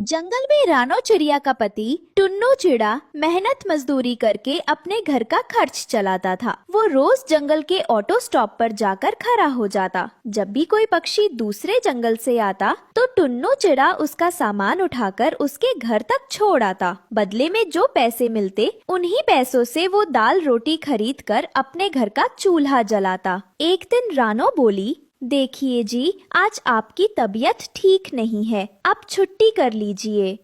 जंगल में रानो चिड़िया का पति टुन्नू चिड़ा मेहनत मजदूरी करके अपने घर का खर्च चलाता था। वो रोज जंगल के ऑटो स्टॉप पर जाकर खड़ा हो जाता। जब भी कोई पक्षी दूसरे जंगल से आता तो टुन्नू चिड़ा उसका सामान उठाकर उसके घर तक छोड़ आता। बदले में जो पैसे मिलते उन्हीं पैसों से वो दाल रोटी खरीद कर अपने घर का चूल्हा जलाता। एक दिन रानो बोली, देखिए जी, आज आपकी तबीयत ठीक नहीं है, आप छुट्टी कर लीजिए।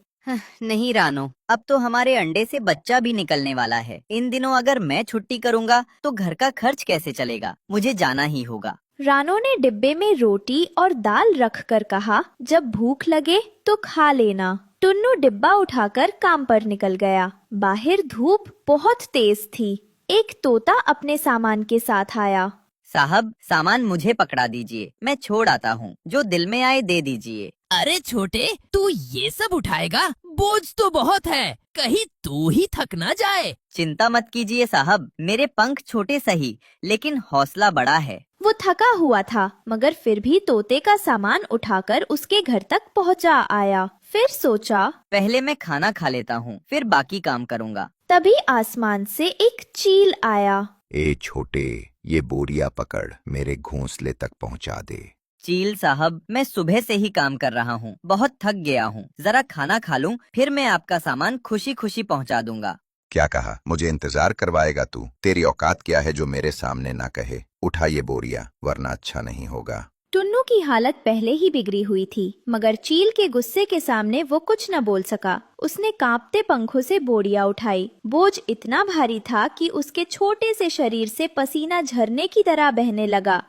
नहीं रानो, अब तो हमारे अंडे से बच्चा भी निकलने वाला है। इन दिनों अगर मैं छुट्टी करूँगा तो घर का खर्च कैसे चलेगा? मुझे जाना ही होगा। रानो ने डिब्बे में रोटी और दाल रखकर कहा, जब भूख लगे तो खा लेना। टुन्नू डिब्बा उठाकर काम पर निकल गया। बाहर धूप बहुत तेज थी। एक तोता अपने सामान के साथ आया। साहब, सामान मुझे पकड़ा दीजिए, मैं छोड़ आता हूँ। जो दिल में आए दे दीजिए। अरे छोटे, तू ये सब उठाएगा? बोझ तो बहुत है, कहीं तू ही थक ना जाए। चिंता मत कीजिए साहब, मेरे पंख छोटे सही लेकिन हौसला बड़ा है। वो थका हुआ था मगर फिर भी तोते का सामान उठाकर उसके घर तक पहुंचा आया। फिर सोचा, पहले मैं खाना खा लेता हूँ, फिर बाकी काम करूँगा। तभी आसमान से एक चील आया। ए छोटे, ये बोरिया पकड़, मेरे घोंसले तक पहुंचा दे। चील साहब, मैं सुबह से ही काम कर रहा हूँ, बहुत थक गया हूँ। जरा खाना खा लूँ, फिर मैं आपका सामान खुशी खुशी पहुँचा दूंगा। क्या कहा? मुझे इंतजार करवाएगा तू? तेरी औकात क्या है जो मेरे सामने ना कहे? उठा ये बोरिया, वरना अच्छा नहीं होगा। टुन्नू की हालत पहले ही बिगड़ी हुई थी मगर चील के गुस्से के सामने वो कुछ न बोल सका। उसने कांपते पंखों से बोरिया उठाई। बोझ इतना भारी था कि उसके छोटे से शरीर से पसीना झरने की तरह बहने लगा।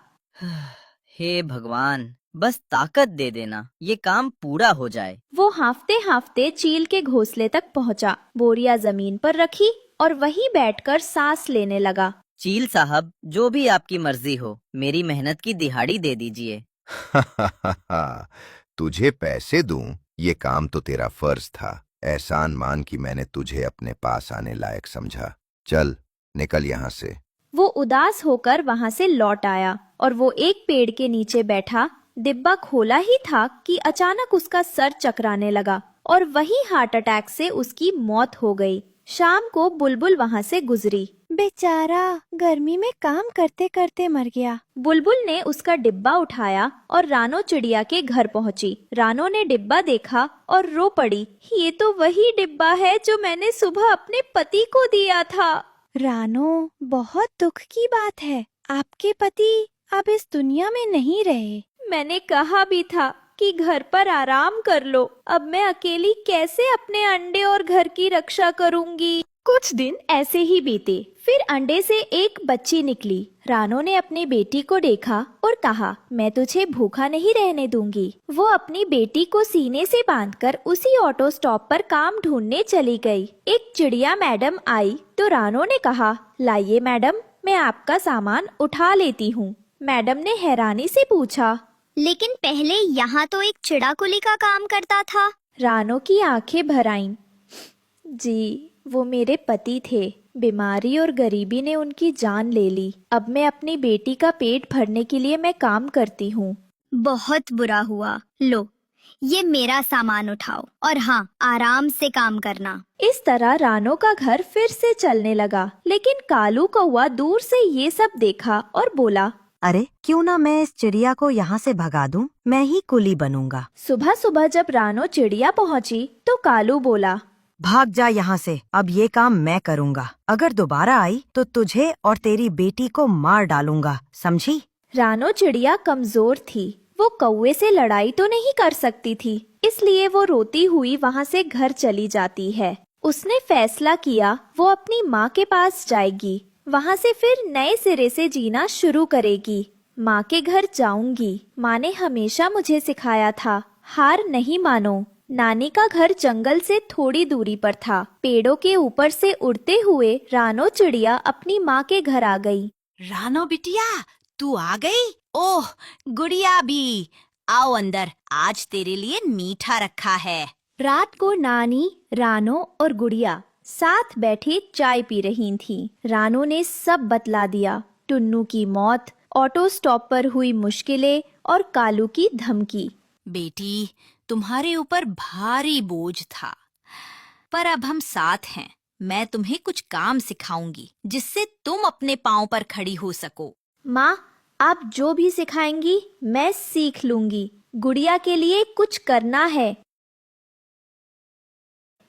हे भगवान, बस ताकत दे देना, ये काम पूरा हो जाए। वो हांफते हांफते चील के घोंसले तक पहुंचा। बोरिया जमीन पर रखी और वहीं बैठकर सांस लेने लगा। चील साहब, जो भी आपकी मर्जी हो, मेरी मेहनत की दिहाड़ी दे दीजिए। तुझे पैसे दूं? ये काम तो तेरा फर्ज था। एहसान मान कि मैंने तुझे अपने पास आने लायक समझा। चल निकल यहाँ से। वो उदास होकर वहां से लौट आया और वो एक पेड़ के नीचे बैठा। डिब्बा खोला ही था कि अचानक उसका सर चकराने लगा और वही हार्ट अटैक से उसकी मौत हो गई। शाम को बुलबुल वहां से गुजरी। बेचारा गर्मी में काम करते करते मर गया। बुलबुल ने उसका डिब्बा उठाया और रानो चिड़िया के घर पहुंची। रानो ने डिब्बा देखा और रो पड़ी। ये तो वही डिब्बा है जो मैंने सुबह अपने पति को दिया था। रानो, बहुत दुख की बात है, आपके पति अब इस दुनिया में नहीं रहे। मैंने कहा भी था कि घर पर आराम कर लो। अब मैं अकेली कैसे अपने अंडे और घर की रक्षा करूंगी। कुछ दिन ऐसे ही बीते। फिर अंडे से एक बच्ची निकली। रानो ने अपनी बेटी को देखा और कहा, मैं तुझे भूखा नहीं रहने दूंगी। वो अपनी बेटी को सीने से बांधकर उसी ऑटो स्टॉप पर काम ढूंढने चली गई। एक चिड़िया मैडम आई तो रानो ने कहा, लाइए मैडम, मैं आपका सामान उठा लेती हूँ। मैडम ने हैरानी से पूछा, लेकिन पहले यहाँ तो एक चिड़ा कुली का काम करता था। रानो की आंखें भर आईं। जी, वो मेरे पति थे। बीमारी और गरीबी ने उनकी जान ले ली। अब मैं अपनी बेटी का पेट भरने के लिए मैं काम करती हूँ। बहुत बुरा हुआ। लो, ये मेरा सामान उठाओ और हाँ, आराम से काम करना। इस तरह रानो का घर फिर से चलने लगा। लेकिन कालू कौवा दूर से ये सब देखा और बोला, अरे क्यों ना मैं इस चिड़िया को यहाँ से भगा दूं? मैं ही कुली बनूंगा। सुबह सुबह जब रानो चिड़िया पहुँची तो कालू बोला, भाग जा यहाँ से, अब ये काम मैं करूँगा। अगर दोबारा आई तो तुझे और तेरी बेटी को मार डालूंगा, समझी? रानो चिड़िया कमजोर थी। वो कौवे से लड़ाई तो नहीं कर सकती थी, इसलिए वो रोती हुई वहाँ से घर चली जाती है। उसने फैसला किया वो अपनी माँ के पास जाएगी। वहाँ से फिर नए सिरे से जीना शुरू करेगी। माँ के घर जाऊंगी। माँ ने हमेशा मुझे सिखाया था, हार नहीं मानो। नानी का घर जंगल से थोड़ी दूरी पर था। पेड़ों के ऊपर से उड़ते हुए रानो चिड़िया अपनी माँ के घर आ गई। रानो बिटिया, तू आ गई? ओह गुड़िया भी, आओ अंदर, आज तेरे लिए मीठा रखा है। रात को नानी, रानो और गुड़िया साथ बैठी चाय पी रही थीं। रानो ने सब बतला दिया। टुन्नू की मौत, ऑटो स्टॉप पर हुई मुश्किलें और कालू की धमकी। बेटी, तुम्हारे ऊपर भारी बोझ था, पर अब हम साथ हैं। मैं तुम्हें कुछ काम सिखाऊंगी जिससे तुम अपने पाँव पर खड़ी हो सको। माँ, आप जो भी सिखाएंगी मैं सीख लूंगी। गुड़िया के लिए कुछ करना है।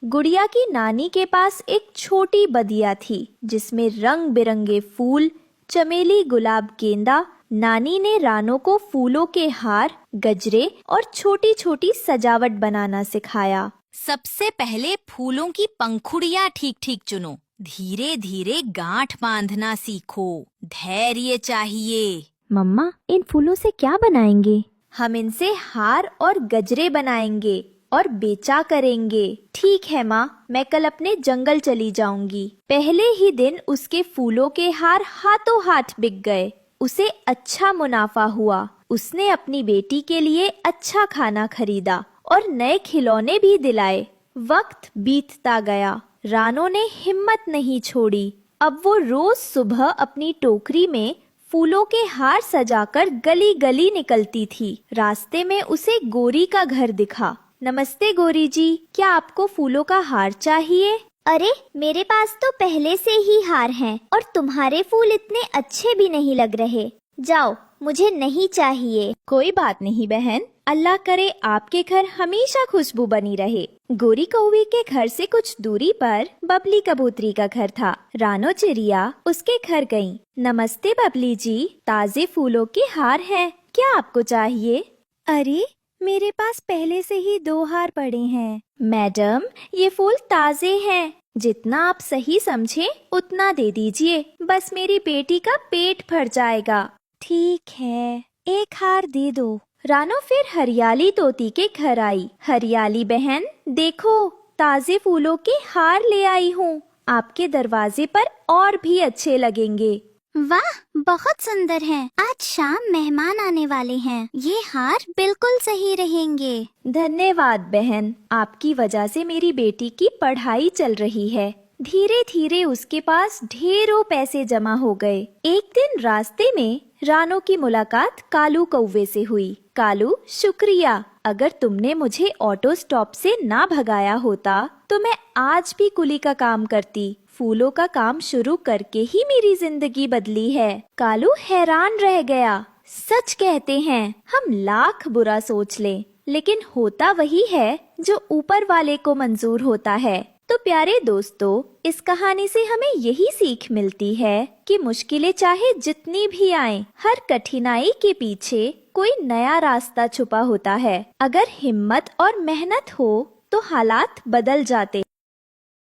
गुड़िया की नानी के पास एक छोटी बदिया थी जिसमें रंग बिरंगे फूल, चमेली, गुलाब, गेंदा। नानी ने रानो को फूलों के हार, गजरे और छोटी छोटी सजावट बनाना सिखाया। सबसे पहले फूलों की पंखुड़ियाँ ठीक ठीक चुनो। धीरे धीरे गांठ बांधना सीखो। धैर्य चाहिए। मम्मा, इन फूलों से क्या बनाएंगे? हम इनसे हार और गजरे बनाएंगे और बेचा करेंगे। ठीक है माँ, मैं कल अपने जंगल चली जाऊंगी। पहले ही दिन उसके फूलों के हार हाथों हाथ बिक गए। उसे अच्छा मुनाफा हुआ। उसने अपनी बेटी के लिए अच्छा खाना खरीदा और नए खिलौने भी दिलाए। वक्त बीतता गया। रानो ने हिम्मत नहीं छोड़ी। अब वो रोज सुबह अपनी टोकरी में फूलों के हार सजाकर गली गली निकलती थी। रास्ते में उसे गोरी का घर दिखा। नमस्ते गोरी जी, क्या आपको फूलों का हार चाहिए? अरे, मेरे पास तो पहले से ही हार हैं और तुम्हारे फूल इतने अच्छे भी नहीं लग रहे। जाओ, मुझे नहीं चाहिए। कोई बात नहीं बहन, अल्लाह करे आपके घर हमेशा खुशबू बनी रहे। गोरी कौवे के घर से कुछ दूरी पर बबली कबूतरी का घर था। रानो चिड़िया उसके घर गई। नमस्ते बबली जी, ताजे फूलों के हार हैं, क्या आपको चाहिए? अरे, मेरे पास पहले से ही 2 हार पड़े हैं। मैडम, ये फूल ताजे हैं, जितना आप सही समझे उतना दे दीजिए, बस मेरी बेटी का पेट भर जाएगा। ठीक है, 1 हार दे दो। रानो फिर हरियाली तोती के घर आई। हरियाली बहन, देखो, ताजे फूलों के हार ले आई हूँ। आपके दरवाजे पर और भी अच्छे लगेंगे। वाह, बहुत सुंदर हैं। आज शाम मेहमान आने वाले हैं। ये हार बिल्कुल सही रहेंगे। धन्यवाद बहन, आपकी वजह से मेरी बेटी की पढ़ाई चल रही है। धीरे धीरे उसके पास ढेरों पैसे जमा हो गए। एक दिन रास्ते में रानो की मुलाकात कालू कौवे से हुई। कालू, शुक्रिया, अगर तुमने मुझे ऑटो स्टॉप से ना भगाया होता तो मैं आज भी कुली का काम करती। फूलों का काम शुरू करके ही मेरी जिंदगी बदली है। कालू हैरान रह गया। सच कहते हैं, हम लाख बुरा सोच लें, लेकिन होता वही है जो ऊपर वाले को मंजूर होता है। तो प्यारे दोस्तों, इस कहानी से हमें यही सीख मिलती है कि मुश्किलें चाहे जितनी भी आएं, हर कठिनाई के पीछे कोई नया रास्ता छुपा होता है। अगर हिम्मत और मेहनत हो तो हालात बदल जाते